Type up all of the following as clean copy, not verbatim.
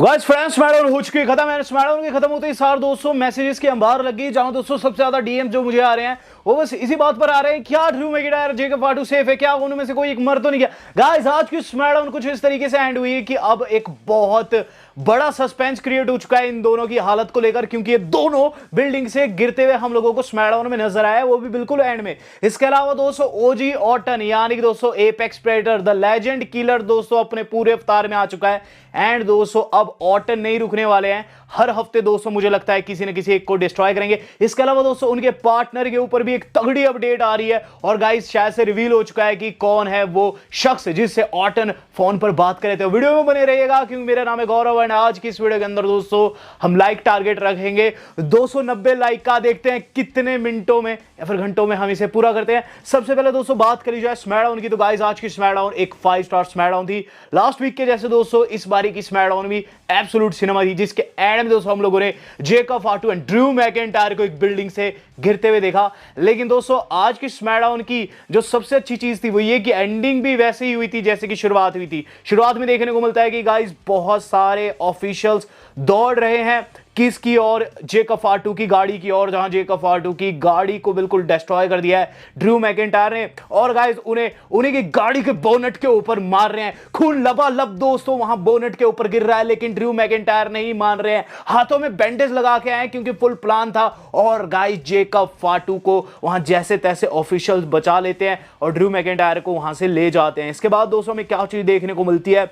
तो guys friends SmackDown हो चुकी है खत्म है। स्मैकडाउन के खत्म होते ही सार दोस्तों मैसेजेस की अंबार लग गई, जहां दोस्तों सबसे ज्यादा डीएम जो मुझे आ रहे हैं वो बस इसी बात पर आ रहे हैं, क्या ड्रू मैकिंटायर जेकब फाटू सेफ है क्या, उनमें से कोई एक मर तो नहीं गया। गाइस आज की स्मैकडाउन कुछ इस तरीके से एंड हुई है कि अब एक बहुत बड़ा सस्पेंस क्रिएट हो चुका है इन दोनों की हालत को लेकर, क्योंकि ये दोनों बिल्डिंग से गिरते हुए हम लोगों को स्मैकडाउन में नजर आया, वो भी बिल्कुल एंड में। इसके अलावा दोस्तों ओजी ऑर्टन यानी कि दोस्तों apex predator the legend killer दोस्तों अपने पूरे अवतार में आ चुका है। एंड दोस्तों अब ऑर्टन नहीं रुकने वाले हैं, हर हफ्ते दोस्तों मुझे लगता है किसी न किसी एक को डिस्ट्रॉय करेंगे। इसके अलावा दोस्तों उनके पार्टनर के ऊपर भी एक तगड़ी अपडेट आ रही है, और गाइस शायद से रिवील हो चुका है कि कौन है वो शख्स जिससे ऑर्टन फोन पर बात करे। तो वीडियो में बने रहिएगा, क्योंकि मेरा नाम है गौरव एंड आज की इस वीडियो के अंदर दोस्तों हम लाइक टारगेट रखेंगे 290 लाइक का। देखते हैं कितने मिनटों में या फिर घंटों में हम इसे पूरा करते हैं। सबसे पहले दोस्तों बात करी जाए स्मैकडाउन की, तो गाइस आज की स्मैकडाउन एक 5 स्टार स्मैकडाउन थी। लास्ट वीक के जैसे दोस्तों इस बारी की स्मैकडाउन भी एब्सोल्यूट सिनेमा थी, जिसके एंड में दोस्तों हम लोगों ने जेकब फाटू एंड ड्रू मैकिंटायर को एक बिल्डिंग से गिरते हुए देखा। लेकिन दोस्तों आज की स्मैकडाउन की जो सबसे अच्छी चीज थी वो ये कि एंडिंग भी वैसे ही हुई थी जैसे कि शुरुआत हुई थी। शुरुआत में देखने को मिलता है कि गाइस बहुत सारे ऑफिशियल्स दौड़ रहे हैं किसकी और, जेकब फाटू की गाड़ी की ओर, जहां जेकब फाटू की गाड़ी को बिल्कुल डिस्ट्रॉय कर दिया है ड्रू मैकिंटायर ने। और गाइस उन्हीं की गाड़ी के बोनट के ऊपर मार रहे हैं, खून लबालब दोस्तों वहां बोनट के ऊपर गिर रहा है, लेकिन ड्रू मैकिंटायर नहीं मान रहे हैं, हाथों में बैंडेज लगा के आए क्योंकि फुल प्लान था। और गाइस जेकब फाटू को वहां जैसे तैसे ऑफिशियल्स बचा लेते हैं और ड्रू मैकिंटायर को वहां से ले जाते हैं। इसके बाद दोस्तों हमें क्या चीज देखने को मिलती है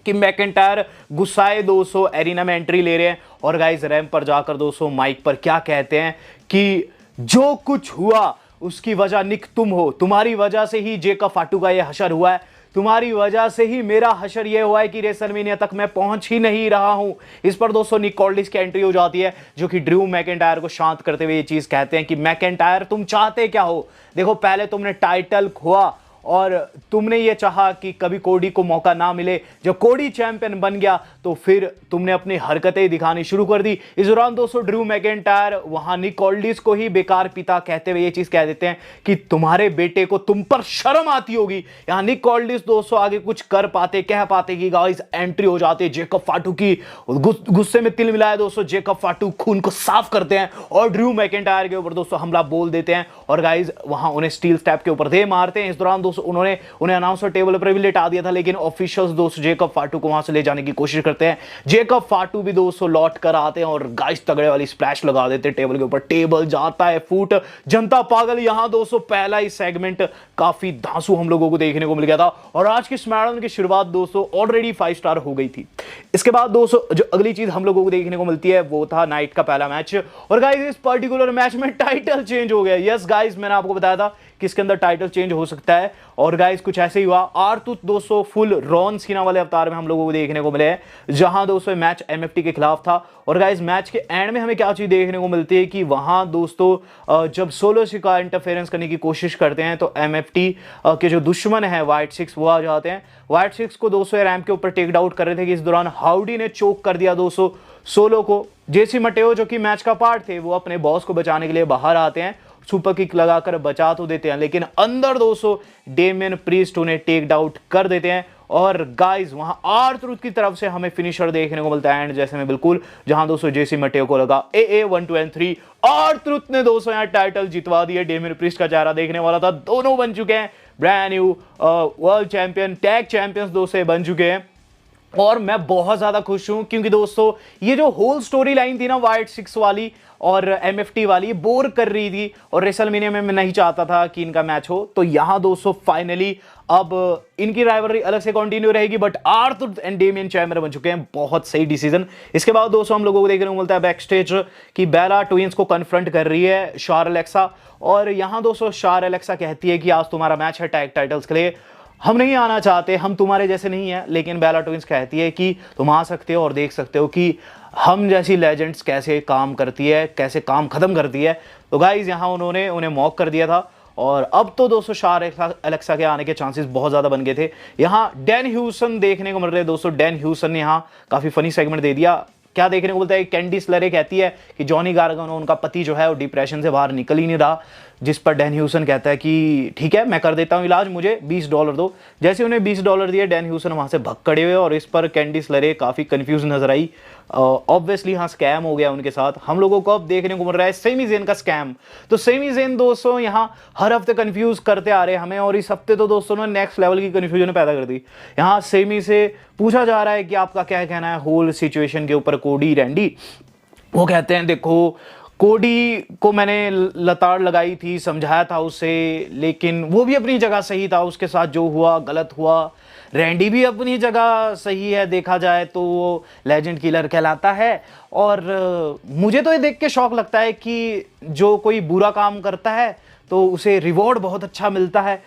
कि मैकिंटायर गुस्साए दोस्तों एरिना में एंट्री ले रहे हैं, और गाइस रैंप पर जाकर दोस्तों माइक पर क्या कहते हैं कि जो कुछ हुआ उसकी वजह निक तुम हो, तुम्हारी वजह से ही जेकब फाटू का ये हशर हुआ है, तुम्हारी वजह से ही मेरा हशर ये हुआ है कि रेसलमेनिया तक मैं पहुंच ही नहीं रहा हूं। इस पर दोस्तों निक कॉल्डिस की एंट्री हो जाती है, जो कि ड्रू मैकिंटायर को शांत करते हुए ये चीज कहते हैं कि मैकिंटायर तुम चाहते क्या हो, देखो पहले तुमने टाइटल खोआ और तुमने ये चाहा कि कभी कोडी को मौका ना मिले, जब कोडी चैंपियन बन गया तो फिर तुमने अपनी हरकतें दिखानी शुरू कर दी। इस दौरान दोस्तों ड्रू मैकिंटायर वहां निक कॉल्डिस को ही बेकार पिता कहते हुए ये चीज कह देते हैं कि तुम्हारे बेटे को तुम पर शर्म आती होगी। यहां निक कॉल्डिस दोस्तों आगे कुछ कर पाते कह पाते कि गाइस एंट्री हो जाती है जेकब फाटू की, गुस्से में तिल मिलाए दोस्तों जेकब फाटू खून को साफ करते हैं और ड्रू मैकिंटायर के ऊपर दोस्तों हमला बोल देते हैं, और गाइस वहां उन्हें स्टील स्टैप के ऊपर दे मारते हैं। इस दौरान उन्होंने उन्हें अनाउंसर टेबल पर भी लेटा दिया था, लेकिन ऑफिशियल्स दोस्तों जेकब फाटू को वहां से ले जाने की कोशिश करते हैं। जेकब फाटू भी दोस्तों लौट कर आते हैं और गाइस तगड़े वाली स्प्लैश लगा देते हैं टेबल के ऊपर, टेबल जाता है फूट, जनता पागल। यहां दोस्तों पहला ही सेगमेंट काफी धांसू हम लोगों को देखने को मिल गया था, और आज की स्मैकडाउन की शुरुआत दोस्तों ऑलरेडी 5 स्टार हो गई थी। इसके बाद दोस्तों जो अगली चीज हम लोगों को देखने को मिलती है वो था नाइट का पहला मैच, और गाइस इस पर्टिकुलर मैच में टाइटल चेंज हो गया। यस गाइस मैंने आपको बताया था कि इसके अंदर टाइटल चेंज हो सकता है, और गाइस कुछ ऐसे ही हुआ। आर-ट्रूथ दोस्तों फुल रॉन सीना वाले अवतार में हम लोगों को देखने को मिले हैं, जहां दोस्तों मैच एमएफटी के खिलाफ था। और गाइस मैच के एंड में हमें क्या चीज देखने को मिलती है कि वहां दोस्तों जब सोलो का इंटरफेरेंस करने की कोशिश करते हैं तो एमएफटी के जो दुश्मन है व्हाइट सिक्स वो आ जाते हैं। व्हाइट सिक्स को दोस्तों रैंप के ऊपर टेक आउट कर रहे थे कि इस दौरान हाउडी ने चोक कर दिया दोस्तों सोलो को। जेसी मटेओ जो कि मैच का पार्ट थे वो अपने बॉस को बचाने के लिए बाहर आते हैं, सुपर किक लगाकर बचा तो देते हैं, लेकिन अंदर दोस्तों डेमियन प्रीस्ट उन्हें टेक आउट कर देते हैं। और गाइस वहां आर-ट्रूथ की तरफ से हमें फिनिशर देखने को मिलता है एंड जैसे में बिल्कुल, जहां दोस्तों जेसी मटेओ को लगा AA 1 2 and 3। आर-ट्रूथ ने दोस्तों यहां टाइटल जितवा दिया, डेमियन प्रीस्ट का चेहरा देखने वाला था, दोनों बन चुके हैं brand new world champion, tag champions दोस्तों बन चुके हैं। और मैं बहुत ज्यादा खुश हूं क्योंकि दोस्तों ये जो होल स्टोरी लाइन थी ना व्हाइट सिक्स वाली और एमएफटी वाली, बोर कर रही थी और रेसलमेनिया में मैं नहीं चाहता था कि इनका मैच हो, तो यहां दोस्तों फाइनली अब इनकी राइवलरी अलग से कंटिन्यू रहेगी, but R Truth and Damian champion बन चुके हैं। बहुत सही डिसीजन। इसके बाद दोस्तों हम लोगों को देखने को मिलता है बैक स्टेज कि बेला ट्विंस को कन्फ्रंट कर रही है शार एलेक्सा, और यहां दोस्तों शार एलेक्सा कहती है कि आज तुम्हारा मैच है टैग टाइटल्स के लिए, हम नहीं आना चाहते, हम तुम्हारे जैसे नहीं हैं, लेकिन बेला ट्विंस कहती है कि तुम आ सकते हो और देख सकते हो कि हम जैसी लेजेंड्स कैसे काम करती है, कैसे काम खत्म करती है। तो गाइज यहाँ उन्होंने उन्हें मॉक कर दिया था, और अब तो दोस्तों शार एलेक्सा के आने के चांसेस बहुत ज़्यादा बन गए थे। यहाँ डैन ह्यूसन देखने को मिल रहे हैं दोस्तों, डैन ह्यूसन ने यहाँ काफ़ी फनी सेगमेंट दे दिया क्या देखने को मिलता है, कैंडिस लरे कहती है कि जॉनी गार्गनो उनका पति जो है वो डिप्रेशन से बाहर निकल ही नहीं रहा, जिस पर डैन ह्यूसन कहता है कि ठीक है मैं कर देता हूँ इलाज, मुझे $20 दो। जैसे उन्हें $20 दिए, डैन ह्यूसन वहाँ से भग खड़े हुए और इस पर कैंडिस लरे काफ़ी कंफ्यूज नजर आई। ऑब्वियसली हाँ स्कैम हो गया उनके साथ। हम लोगों को अब देखने को मिल रहा है सेमी ज़ेन का स्कैम। तो सेमी ज़ेन दोस्तों यहाँ हर हफ्ते कंफ्यूज करते आ रहे हैं हमें, और इस हफ्ते तो दोस्तों ने नेक्स्ट लेवल की कंफ्यूजन पैदा कर दी। यहाँ सेमी से पूछा जा रहा है कि आपका क्या कहना है होल सिचुएशन के ऊपर, कोडी रैंडी। वो कहते हैं देखो कोडी को मैंने लताड़ लगाई थी, समझाया था उसे, लेकिन वो भी अपनी जगह सही था, उसके साथ जो हुआ गलत हुआ। रैंडी भी अपनी जगह सही है, देखा जाए तो वो लेजेंड किलर कहलाता है। और मुझे तो ये देख के शौक लगता है कि जो कोई बुरा काम करता है तो उसे रिवॉर्ड बहुत अच्छा मिलता है,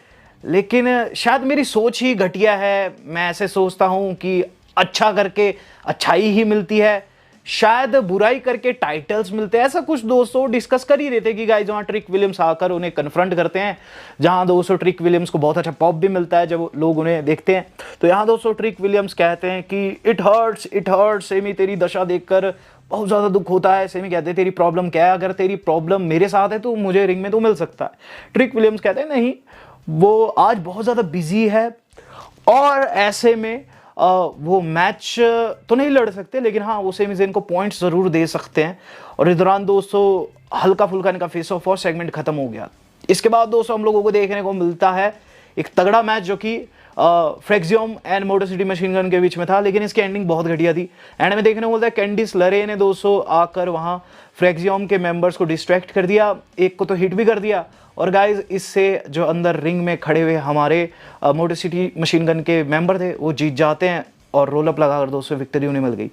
लेकिन शायद मेरी सोच ही घटिया है। मैं ऐसे सोचता हूँ कि अच्छा करके अच्छाई ही मिलती है, शायद बुराई करके टाइटल्स मिलते हैं। ऐसा कुछ दोस्तों डिस्कस कर ही रहे थे कि गाइस वहाँ ट्रिक विलियम्स आकर उन्हें कन्फ्रंट करते हैं, जहाँ दोस्तों ट्रिक विलियम्स को बहुत अच्छा पॉप भी मिलता है जब लोग उन्हें देखते हैं। तो यहाँ दोस्तों ट्रिक विलियम्स कहते हैं कि इट हर्ट्स सेमी, तेरी दशा देखकर बहुत ज़्यादा दुख होता है। सेमी कहते हैं तेरी प्रॉब्लम क्या है, अगर तेरी प्रॉब्लम मेरे साथ है तो मुझे रिंग में तो मिल सकता है। ट्रिक विलियम्स कहते हैं नहीं, वो आज बहुत ज़्यादा बिजी है और ऐसे में वो मैच तो नहीं लड़ सकते, लेकिन हाँ वो सेमी ज़ेन को पॉइंट्स ज़रूर दे सकते हैं। और इस दौरान दोस्तों हल्का फुल्का इनका फेस ऑफ और सेगमेंट खत्म हो गया। इसके बाद दोस्तों हम लोगों को देखने को मिलता है एक तगड़ा मैच जो कि Fraxiom and Motor City Machine Gun के बीच में था, लेकिन इसकी एंडिंग बहुत घटिया थी। एंड में देखने को मिलता है कैंडिस लरे ने दोस्तों आकर वहाँ फ्रेक्सियम के मेंबर्स को डिस्ट्रैक्ट कर दिया, एक को तो हिट भी कर दिया। और गाइज इससे जो अंदर रिंग में खड़े हुए हमारे मोटर सिटी मशीन गन के मेंबर थे वो जीत जाते हैं और रोल अप लगाकर दोस्तों विक्ट्री उन्हें मिल गई।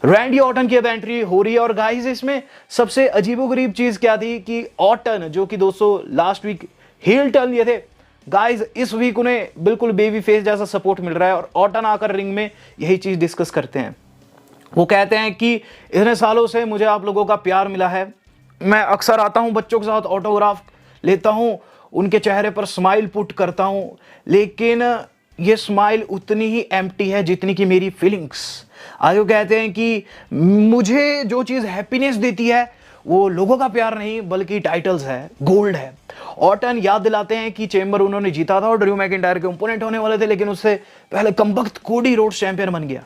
रैंडी ऑर्टन की अब एंट्री हो रही है और गाइज इसमें सबसे अजीबोगरीब चीज़ क्या थी कि ऑर्टन जो कि दोस्तों लास्ट वीक हील टर्न लिए थे, गाइज इस वीक उन्हें बिल्कुल बेबी फेस जैसा सपोर्ट मिल रहा है। और ऑर्टन आकर रिंग में यही चीज़ डिस्कस करते हैं। वो कहते हैं कि इतने सालों से मुझे आप लोगों का प्यार मिला है, मैं अक्सर आता हूँ बच्चों के साथ ऑटोग्राफ लेता हूँ, उनके चेहरे पर स्माइल पुट करता हूँ, लेकिन ये स्माइल उतनी ही एम्प्टी है जितनी कि मेरी फीलिंग्स। आगे कहते हैं कि मुझे जो चीज़ हैप्पीनेस देती है वो लोगों का प्यार नहीं बल्कि टाइटल्स है, गोल्ड है। ऑर्टन याद दिलाते हैं कि चेंबर उन्होंने जीता था और ड्रू मैकिंटायर के ओपोनेंट होने वाले थे, लेकिन उससे पहले कमबख्त कोडी रोड्स चैंपियन बन गया।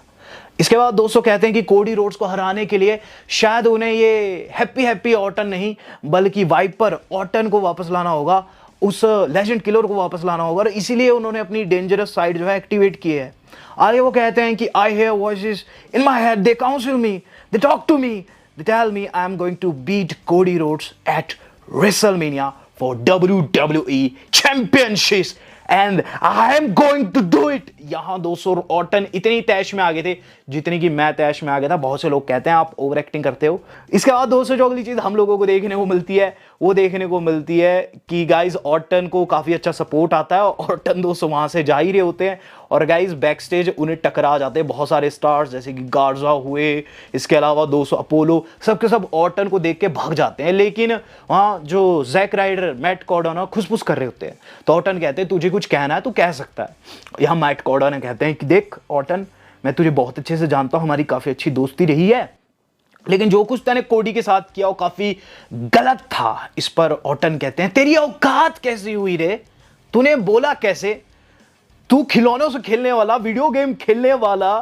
इसके बाद दोस्तों कहते हैं कि कोडी रोड्स को हराने के लिए शायद उन्हें ये हैप्पी ऑर्टन नहीं बल्कि वाइपर ऑर्टन को वापस लाना होगा, उस लेजेंड किलर को वापस लाना होगा, और इसीलिए उन्होंने अपनी डेंजरस साइड जो है एक्टिवेट की है। आगे वो कहते हैं कि I hear voices in my head, they counsel me, they talk to me, they tell me I am going to beat Cody Rhodes at WrestleMania for WWE championship and I am going to do it. यहां दोस्तों Orton इतनी तैश में आ गए थे जितनी कि मैं तैश में आ गया था। बहुत से लोग कहते हैं आप ओवर एक्टिंग करते हो। इसके बाद दोस्तों जो अगली चीज हम लोगों को देखने को मिलती है वो देखने को मिलती है कि गाइज ऑर्टन को काफी अच्छा सपोर्ट आता है। ऑर्टन दोस्तों वहां से जा ही रहे होते हैं और गाइज बैक स्टेज उन्हें टकरा जाते हैं बहुत सारे स्टार्स जैसे कि गार्जा हुए, इसके अलावा दोस्तों अपोलो, सबके सब ऑर्टन को देख के भाग जाते हैं। लेकिन वहाँ जो जैक राइडर मैट कॉर्डन खुसफुस कर रहे होते हैं, तो ऑर्टन कहते हैं तुझे कुछ कहना है तो कह सकता है। यहाँ मैट कॉर्डन कहते हैं कि देख ऑर्टन, मैं तुझे बहुत अच्छे से जानता हूं, हमारी काफी अच्छी दोस्ती रही है, लेकिन जो कुछ तूने कोडी के साथ किया वो काफी गलत था। इस पर ऑर्टन कहते हैं तेरी औकात कैसी हुई रे, तूने बोला कैसे, तू खिलौनों से खेलने वाला, वीडियो गेम खेलने वाला,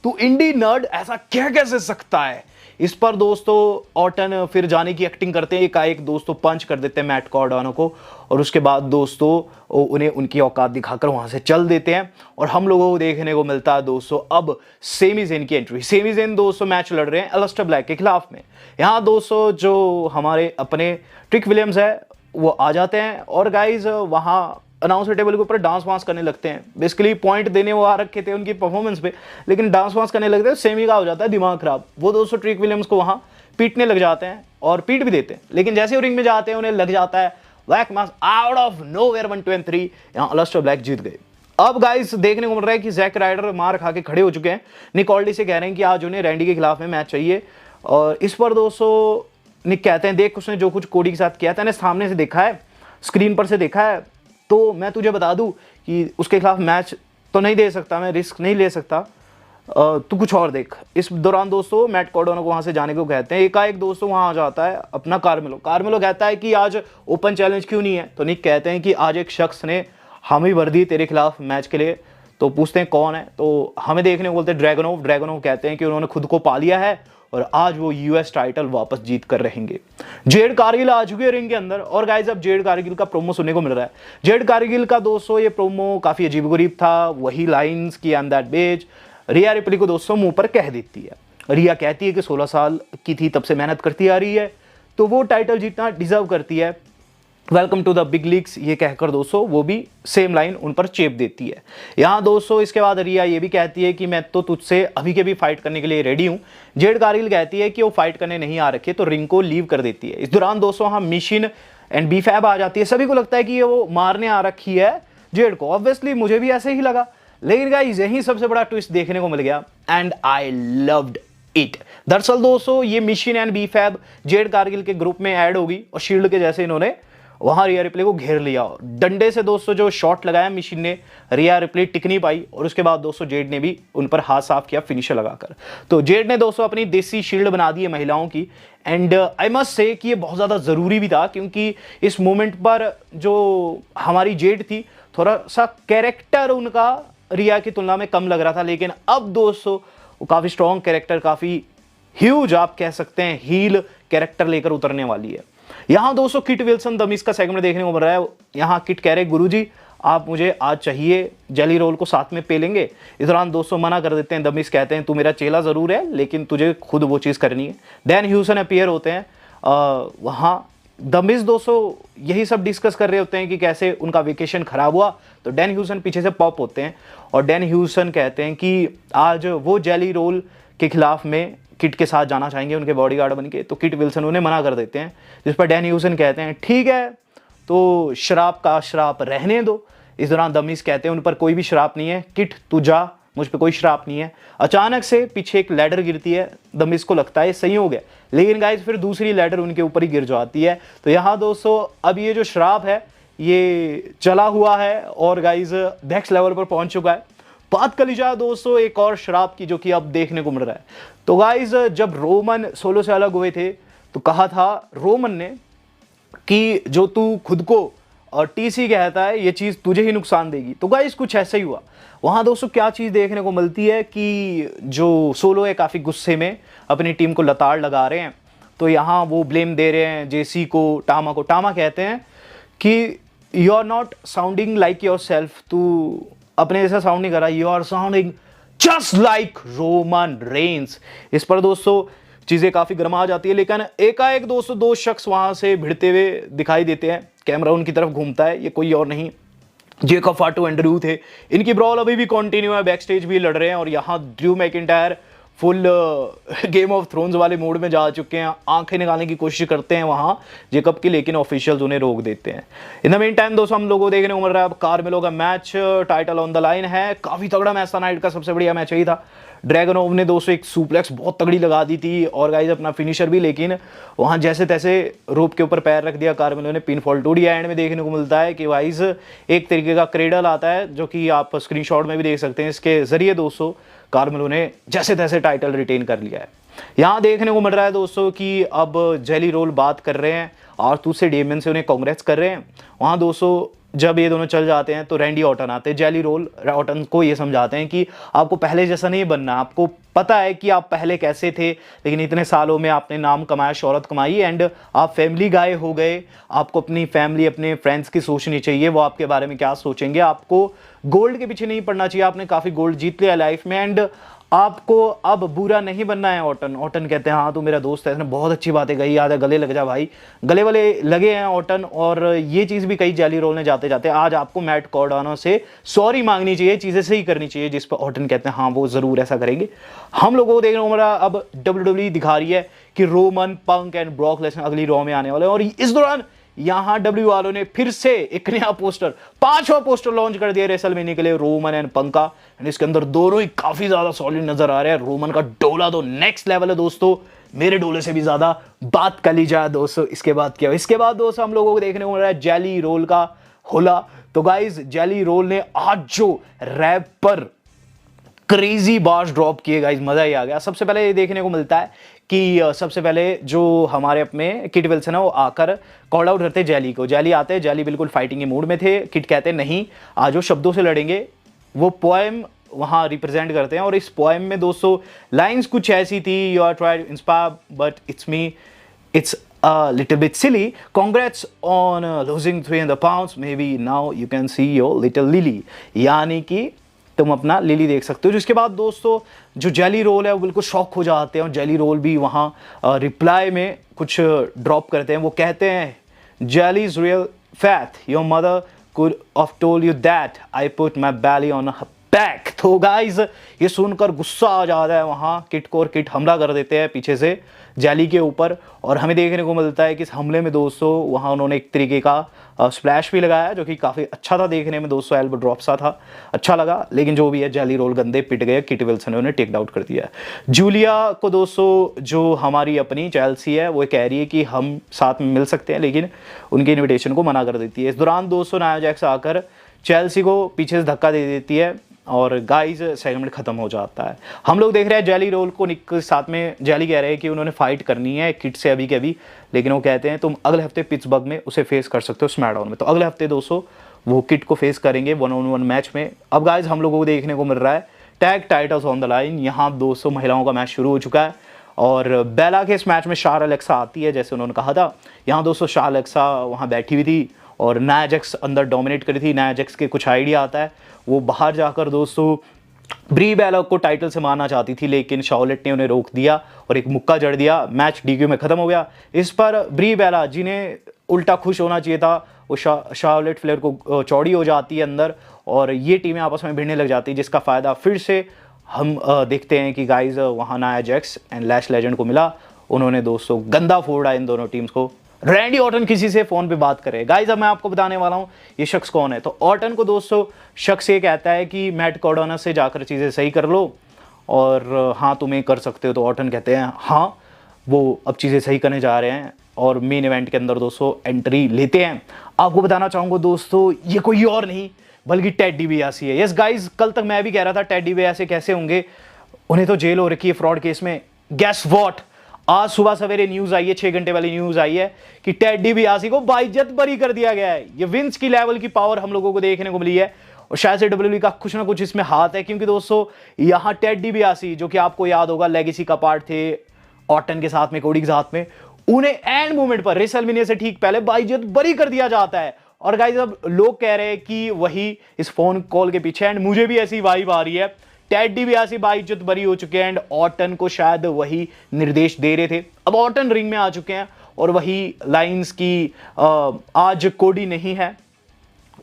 तू इंडी नर्ड, ऐसा कह कैसे सकता है। इस पर दोस्तों ऑर्टन फिर जाने की एक्टिंग करते हैं, एकाएक दोस्तों पंच कर देते हैं मैट कॉर्डानो को और उसके बाद दोस्तों उन्हें उनकी औकात दिखाकर वहां से चल देते हैं। और हम लोगों को देखने को मिलता है दोस्तों अब सेमी ज़ेन की एंट्री। सेमी ज़ेन दोस्तों मैच लड़ रहे हैं एलिस्टर ब्लैक के खिलाफ में। यहाँ दोस्तों जो हमारे अपने ट्रिक विलियम्स है वो आ जाते हैं और गाइज वहाँ अनाउंसर टेबल के ऊपर डांस वांस करने लगते हैं। बेसिकली पॉइंट देने वो आ रखे थे उनकी परफॉर्मेंस पे, लेकिन डांस वांस करने लगते हैं। सेमी का हो जाता है दिमाग खराब। वो दोस्तों ट्रिक विलियम्स को वहाँ पीटने लग जाते हैं और पीट भी देते हैं, लेकिन जैसे वो रिंग में जाते हैं उन्हें लग जाता है black mass out of nowhere 1 2 3। यहाँ एलिस्टर ब्लैक जीत गए। अब गाइस देखने को मिल रहा है कि जैक राइडर मार खा के खड़े हो चुके हैं। निक ऑल्डी से कह रहे हैं कि आज उन्हें रैंडी के खिलाफ में मैच चाहिए और इस पर दोस्तों निक कहते हैं देख उसने जो कुछ कोडी के साथ किया था, सामने से देखा है, स्क्रीन पर से देखा है, तो मैं तुझे बता दूं कि उसके खिलाफ मैच तो नहीं दे सकता, मैं रिस्क नहीं ले सकता। तू कुछ और देख। इस दौरान दोस्तों मैट कार्डोना को वहां से जाने को कहते हैं। एकाएक दोस्तों वहां आ जाता है अपना कार्मेलो कहता है कि आज ओपन चैलेंज क्यों नहीं है, तो निक कहते हैं कि आज एक शख्स ने हामी भर दी तेरे खिलाफ मैच के लिए। तो पूछते हैं कौन है, तो हमें देखने को बोलते हैं ड्रैगनोव कहते हैं कि उन्होंने खुद को पा लिया है और आज वो यूएस टाइटल वापस जीत कर रहेंगे। जेड कारगिल आ चुके हैं रिंग के अंदर और गाइस अब जेड कारगिल का प्रोमो सुनने को मिल रहा है। जेड कारगिल का दोस्तों ये प्रोमो काफी अजीबोगरीब था, वही लाइंस की एंड दैट बेज रिया रिप्ली को दोस्तों मुंह पर कह देती है। रिया कहती है कि 16 साल की थी तब से मेहनत करती आ रही है, तो वो टाइटल जीतना डिजर्व करती है। Welcome to the big leagues ये कहकर दोस्तों वो भी सेम लाइन उन पर चेप देती है। यहाँ दोस्तों इसके बाद रिया ये भी कहती है कि मैं तो तुझसे अभी के भी फाइट करने के लिए रेडी हूँ। जेड कारगिल कहती है कि वो फाइट करने नहीं आ रखे, तो रिंग को लीव कर देती है। इस दौरान दोस्तों हम मिशन एंड बीफैब आ जाती है। सभी को लगता है कि ये वो मारने आ रखी है जेड को। ऑब्वियसली मुझे भी ऐसे ही लगा, लेकिन गाइस यही सबसे बड़ा ट्विस्ट देखने को मिल गया एंड आई लव्ड इट। दरअसल दोस्तों ये मिशन एंड बीफैब जेड कारगिल के ग्रुप में ऐड होगी और शील्ड के जैसे इन्होंने वहां रिया रिप्ली को घेर लिया। डंडे से दोस्तों जो शॉट लगाया मिशन ने, रिया रिप्ली टिक नहीं पाई और उसके बाद दोस्तों जेड ने भी उन पर हाथ साफ किया फिनिशर लगाकर। तो जेड ने दोस्तों अपनी देसी शील्ड बना दी है महिलाओं की एंड आई मस्ट से कि ये बहुत ज़्यादा ज़रूरी भी था, क्योंकि इस मोमेंट पर जो हमारी जेड थी थोड़ा सा कैरेक्टर उनका रिया की तुलना में कम लग रहा था, लेकिन अब दोस्तों वो काफ़ी स्ट्रॉन्ग कैरेक्टर, काफ़ी ह्यूज आप कह सकते हैं हील कैरेक्टर लेकर उतरने वाली है। यहाँ दोस्तों किट विल्सन द मिस का सेगमेंट देखने को मिल रहा है। यहाँ किट कह रहे गुरुजी आप मुझे आज चाहिए, जेली रोल को साथ में पे लेंगे। इस दौरान दोस्तों मना कर देते हैं। द मिस कहते हैं तू मेरा चेला ज़रूर है लेकिन तुझे खुद वो चीज़ करनी है। डैन ह्यूसन अपीयर होते हैं वहाँ। द मिस दोस्तों यही सब डिस्कस कर रहे होते हैं कि कैसे उनका वेकेशन खराब हुआ, तो डैन ह्यूसन पीछे से पॉप होते हैं और डैन ह्यूसन कहते हैं कि आज वो जेली रोल के खिलाफ में किट के साथ जाना चाहेंगे उनके बॉडीगार्ड बन के। तो किट विल्सन उन्हें मना कर देते हैं, जिस पर डैन ह्यूसन कहते हैं ठीक है तो शराब का श्राप रहने दो। इस दौरान द मिस कहते हैं उन पर कोई भी श्राप नहीं है, किट तू जा, मुझ पर कोई श्राप नहीं है। अचानक से पीछे एक लैडर गिरती है, द मिस को लगता है सही हो गया, लेकिन गाइस फिर दूसरी लैडर उनके ऊपर ही गिर जाती है। तो यहाँ दोस्तों अब ये जो श्राप है ये चला हुआ है और गाइस नेक्स्ट लेवल पर पहुंच चुका है। बात कर ली जाए दोस्तों एक और श्राप की जो कि अब देखने को मिल रहा है। तो गाइस जब रोमन सोलो से अलग हुए थे तो कहा था रोमन ने कि जो तू खुद को और टीसी कहता है ये चीज़ तुझे ही नुकसान देगी। तो गाइस कुछ ऐसा ही हुआ। वहाँ दोस्तों क्या चीज़ देखने को मिलती है कि जो सोलो है काफ़ी गुस्से में अपनी टीम को लताड़ लगा रहे हैं। तो यहाँ वो ब्लेम दे रहे हैं जेसी को, टामा को। टामा कहते हैं कि you are not sounding like yourself, तू अपने जैसा साउंड नहीं कर रहा, you are sounding just like Roman Reigns. इस पर दोस्तों चीज़ें काफ़ी गर्मा जाती है, लेकिन एकाएक दोस्तों दो शख्स वहाँ से भिड़ते हुए दिखाई देते हैं। कैमरा उनकी तरफ घूमता है, ये कोई और नहीं जेकब फाटू एंड ड्रू थे। इनकी ब्रॉल अभी भी कंटिन्यू है, बैक स्टेज भी लड़ रहे हैं और यहाँ Drew McIntyre full game of thrones वाले मोड में जा चुके हैं। आंखें निकालने की कोशिश करते हैं वहाँ जेकब की, लेकिन ऑफिशियल्स उन्हें रोक देते हैं। इन द मेन टाइम दोस्तों हम लोगों को देखने को मिल रहा है अब कार्मेलो का match, title on the line है। काफ़ी तगड़ा मैच था, नाइट का सबसे बढ़िया मैच यही था। ड्रैगनोव ने दोस्तों एक सुप्लेक्स बहुत तगड़ी लगा दी थी और गाइस अपना फिनिशर भी, लेकिन वहाँ जैसे तैसे रोप के ऊपर पैर रख दिया कार्मेलो ने, पिन फॉल टूट गया। एंड में देखने को मिलता है कि वाइस एक तरीके का क्रेडल आता है जो कि आप स्क्रीनशॉट में भी देख सकते हैं। इसके जरिए दोस्तों कार्मेलो ने जैसे तैसे टाइटल रिटेन कर लिया है। यहाँ देखने को मिल रहा है दोस्तों कि अब जेली रोल बात कर रहे हैं और दूसरे डेमन से उन्हें कांग्रेस कर रहे हैं। वहाँ दोस्तों जब ये दोनों चल जाते हैं तो रैंडी ऑर्टन आते हैं। जेली रोल ऑर्टन को ये समझाते हैं कि आपको पहले जैसा नहीं बनना, आपको पता है कि आप पहले कैसे थे, लेकिन इतने सालों में आपने नाम कमाया, शोहरत कमाई एंड आप फैमिली गाय हो गए। आपको अपनी फैमिली, अपने फ्रेंड्स की सोचनी चाहिए, वो आपके बारे में क्या सोचेंगे। आपको गोल्ड के पीछे नहीं पड़ना चाहिए, आपने काफ़ी गोल्ड जीत लिया लाइफ में एंड आपको अब बुरा नहीं बनना है। ऑर्टन कहते हैं हाँ तू मेरा दोस्त है, इसने बहुत अच्छी बातें कही, याद है गले लग जा भाई। गले वाले लगे हैं ऑर्टन, और ये चीज़ भी कही जेली रोल ने जाते जाते आज आपको मैट कार्डानो से सॉरी मांगनी चाहिए, चीज़ें सही करनी चाहिए। जिस पर ऑर्टन कहते हैं हाँ वो ज़रूर ऐसा करेंगे। हम लोगों को देखने को मिला अब WWE दिखा रही है कि Roman, punk and Brock Lesnar अगली रॉ में आने वाले हैं और इस दौरान यहां डब्ल्यू वालों ने फिर से एक नया पोस्टर, 5वां पोस्टर लॉन्च कर दिया रेसलमेनिया के लिए रोमन एंड पंक का। इसके अंदर दोनों ही काफी ज्यादा सॉलिड नजर आ रहे हैं। रोमन का डोला तो नेक्स्ट लेवल है दोस्तों, मेरे डोले से भी ज्यादा। बात कर ली जाए दोस्तों इसके बाद क्या, इसके बाद दोस्तों हम लोगों को देखने को मिल रहा है जेली रोल का होला। तो गाइज जेली रोल ने आज जो रैपर क्रेजी बार्स ड्रॉप किए गाइस, मजा ही आ गया। सबसे पहले ये देखने को मिलता है कि सबसे पहले जो हमारे अपने किट विल्सन है वो आकर कॉल आउट करते जेली को। जेली आते हैं, जेली बिल्कुल फाइटिंग के मूड में थे। किट कहते हैं नहीं, आज वो शब्दों से लड़ेंगे। वो पोएम वहाँ रिप्रेजेंट करते हैं और इस पोएम में दोस्तों लाइंस कुछ ऐसी थी, you are tried inspire but it's me, it's a little bit silly. Congrats on losing 300 pounds. Maybe now you can see your little Lily. यानी कि तुम अपना लिली देख सकते हो। जिसके बाद दोस्तों जो जेली रोल है वो बिल्कुल शॉक हो जाते हैं और जेली रोल भी वहाँ रिप्लाई में कुछ ड्रॉप करते हैं। वो कहते हैं jelly is real fat, your mother could of told you that I put my belly on back. तो गाइज ये सुनकर गुस्सा आ जाता है वहाँ किट को और किट हमला कर देते हैं पीछे से जेली के ऊपर। और हमें देखने को मिलता है कि इस हमले में दोस्तों वहाँ उन्होंने एक तरीके का स्प्लैश भी लगाया जो कि काफ़ी अच्छा था देखने में दोस्तों, एल्बो ड्रॉप सा था, अच्छा लगा। लेकिन जो भी है जेली रोल गंदे पिट गए, किट विल्सन ने उन्हें टेक आउट कर दिया। जूलिया को दोस्तों जो हमारी अपनी चेल्सी है वो कह रही है कि हम साथ में मिल सकते हैं, लेकिन उनके इन्विटेशन को मना कर देती है। इस दौरान दोस्तों नाया जैक्स आकर चेल्सी को पीछे से धक्का दे देती है और गाइस सेगमेंट खत्म हो जाता है। हम लोग देख रहे हैं जेली रोल को निक के साथ में। जेली कह रहे हैं कि उन्होंने फाइट करनी है किट से अभी के अभी, लेकिन वो कहते हैं तुम अगले हफ्ते पिट्सबर्ग में उसे फेस कर सकते हो स्मैकडाउन में। तो अगले हफ्ते दोस्तों वो किट को फेस करेंगे 1-on-1 मैच में। अब गाइस हम लोगों को देखने को मिल रहा है tag titles on the line. यहाँ दोस्तों महिलाओं का मैच शुरू हो चुका है और बेला के इस मैच में शार एलेक्सा आती है जैसे उन्होंने कहा था। यहाँ दोस्तों शार एलेक्सा वहाँ बैठी हुई थी और नाया जैक्स अंदर डोमिनेट करी थी। नाया जैक्स के कुछ आइडिया आता है, वो बाहर जाकर दोस्तों ब्री बेला को टाइटल से मारना चाहती थी, लेकिन शार्लेट ने उन्हें रोक दिया और एक मुक्का जड़ दिया। मैच डीक्यू में खत्म हो गया। इस पर ब्री बेला जिन्हें उल्टा खुश होना चाहिए था, वो शार्लेट फ्लेयर को चौड़ी हो जाती है अंदर और ये टीमें आपस में भिड़ने लग जाती है, जिसका फ़ायदा फिर से हम देखते हैं कि गाइज वहाँ Nia Jax and lash legend को मिला। उन्होंने दोस्तों गंदा फोड़ा इन दोनों टीम्स को। रैंडी ऑर्टन किसी से फोन पे बात करे। गाइज अब मैं आपको बताने वाला हूँ ये शख्स कौन है। तो ऑर्टन को दोस्तों शख्स ये कहता है कि मैट कार्डोना से जाकर चीज़ें सही कर लो और हाँ तुम्हें कर सकते हो। तो ऑर्टन कहते हैं हाँ, वो अब चीज़ें सही करने जा रहे हैं और मेन इवेंट के अंदर दोस्तों एंट्री लेते हैं। आपको बताना चाहूँगा दोस्तों ये कोई और नहीं बल्कि टेड डिबियासी है। यस गाइज, कल तक मैं भी कह रहा था टेड डिबियासी कैसे होंगे, उन्हें तो जेल हो रखी है फ्रॉड केस में। गेस व्हाट, आज सुबह सवेरे न्यूज आई है, 6 घंटे वाली न्यूज आई है कि टेड डिबियासी को बाइज्जत बरी कर दिया गया है। ये विंस की लेवल की पावर हम लोगों को देखने को मिली है और शायद से डब्ल्यूडब्ल्यूई का कुछ ना कुछ इसमें हाथ है, क्योंकि दोस्तों यहाँ टेड डिबियासी जो कि आपको याद होगा लेगेसी का पार्ट थे ऑर्टन के साथ में, कोडी के साथ में, उन्हें एंड मोमेंट पर रेसलमेनिया से ठीक पहले बाइज्जत बरी कर दिया जाता है। और गाइस अब लोग कह रहे हैं कि वही इस फोन कॉल के पीछे, एंड मुझे भी ऐसी वाइब आ रही है टेड डिबियासी बाइज्जत बरी हो चुके हैं एंड ऑर्टन को शायद वही निर्देश दे रहे थे। अब ऑर्टन रिंग में आ चुके हैं और वही लाइंस की आज कोडी नहीं है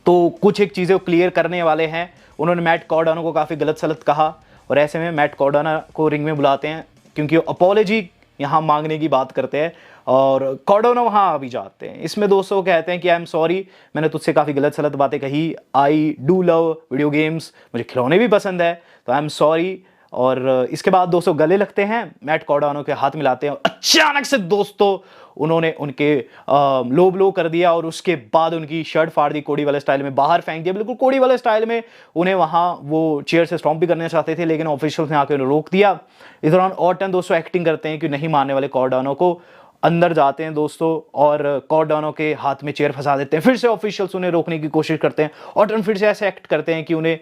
तो कुछ एक चीज़ें क्लियर करने वाले हैं। उन्होंने मैट कार्डोना को काफ़ी गलत सलत कहा और ऐसे में मैट कार्डोना को रिंग में बुलाते हैं क्योंकि अपॉलॉजी यहाँ मांगने की बात करते हैं और कार्डोना वहाँ आ भी जाते हैं। इसमें दोस्तों कहते हैं कि आई एम सॉरी, मैंने तुझसे काफ़ी गलत सलत बातें कही, I do love video games, मुझे खिलौने भी पसंद है, तो आई एम सॉरी। और इसके बाद दोस्तों गले लगते हैं, मैट कार्डोना के हाथ मिलाते हैं और अचानक से दोस्तों उन्होंने उनके लो ब्लो कर दिया और उसके बाद उनकी शर्ट फाड़ दी, कोडी वाले स्टाइल में बाहर फेंक दिया, बिल्कुल कोडी वाले स्टाइल में। उन्हें वहाँ वो चेयर से स्टॉम्प भी करना चाहते थे लेकिन ऑफिशियल्स ने आकर उन्हें रोक दिया। इस दौरान ऑर्टन दोस्तों एक्टिंग करते हैं कि नहीं मारने वाले कार्डोना को, अंदर जाते हैं दोस्तों और कार्डोना के हाथ में चेयर फंसा देते हैं। फिर से ऑफिशियल्स उन्हें रोकने की कोशिश करते हैं। ऑर्टन फिर से ऐसे एक्ट करते हैं कि उन्हें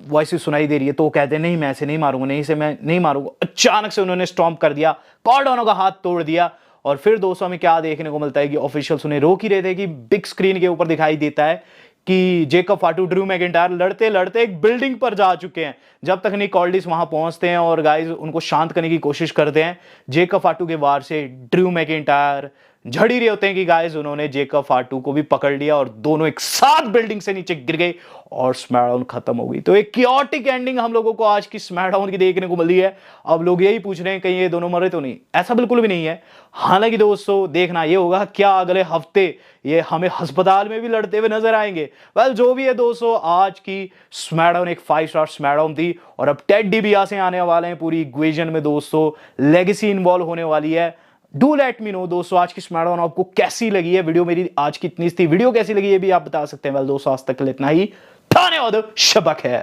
वॉइस सुनाई दे रही है तो कहते हैं नहीं मैं ऐसे नहीं मारूंगा, नहीं से मैं नहीं मारूंगा। अचानक से उन्होंने स्टॉम्प कर दिया, कार्डोना का हाथ तोड़ दिया और फिर दोस्तों हमें क्या देखने को मिलता है कि ऑफिशियल्स उन्हें रोक ही रहे थे कि बिग स्क्रीन के ऊपर दिखाई देता है कि जेकब फाटू ड्रू मैकिंटायर लड़ते लड़ते एक बिल्डिंग पर जा चुके हैं। जब तक निक ऑल्डिस वहां पहुंचते हैं और गाइस उनको शांत करने की कोशिश करते हैं, जेकब फाटू के वार से ड्रू मैकिंटायर झड़ ही रहे होते हैं कि गाइस उन्होंने जेकब फाटू को भी पकड़ लिया और दोनों एक साथ बिल्डिंग से नीचे गिर गए और स्मैकडाउन खत्म हो गई। तो एक क्योटिक एंडिंग हम लोगों को आज की स्मैकडाउन की देखने को मिली है। अब लोग यही पूछ रहे हैं कहीं ये दोनों मरे तो नहीं, ऐसा बिल्कुल भी नहीं है। हालांकि दोस्तों देखना ये होगा क्या अगले हफ्ते ये हमें अस्पताल में भी लड़ते हुए नजर आएंगे। वेल जो भी है दोस्तों, आज की स्मैकडाउन एक 5 स्टार स्मैकडाउन थी और अब टेड डिबियासी आने वाले हैं पूरी इक्वेशन में दोस्तों, लेगेसी इन्वॉल्व होने वाली है। डू लेट मी नो दोस्तों आज की स्मैकडाउन आपको कैसी लगी है। वीडियो मेरी आज की इतनी थी, वीडियो कैसी लगी ये भी आप बता सकते हैं। वेल दोस्तों आज तक इतना ही, धन्यवाद, शबक है।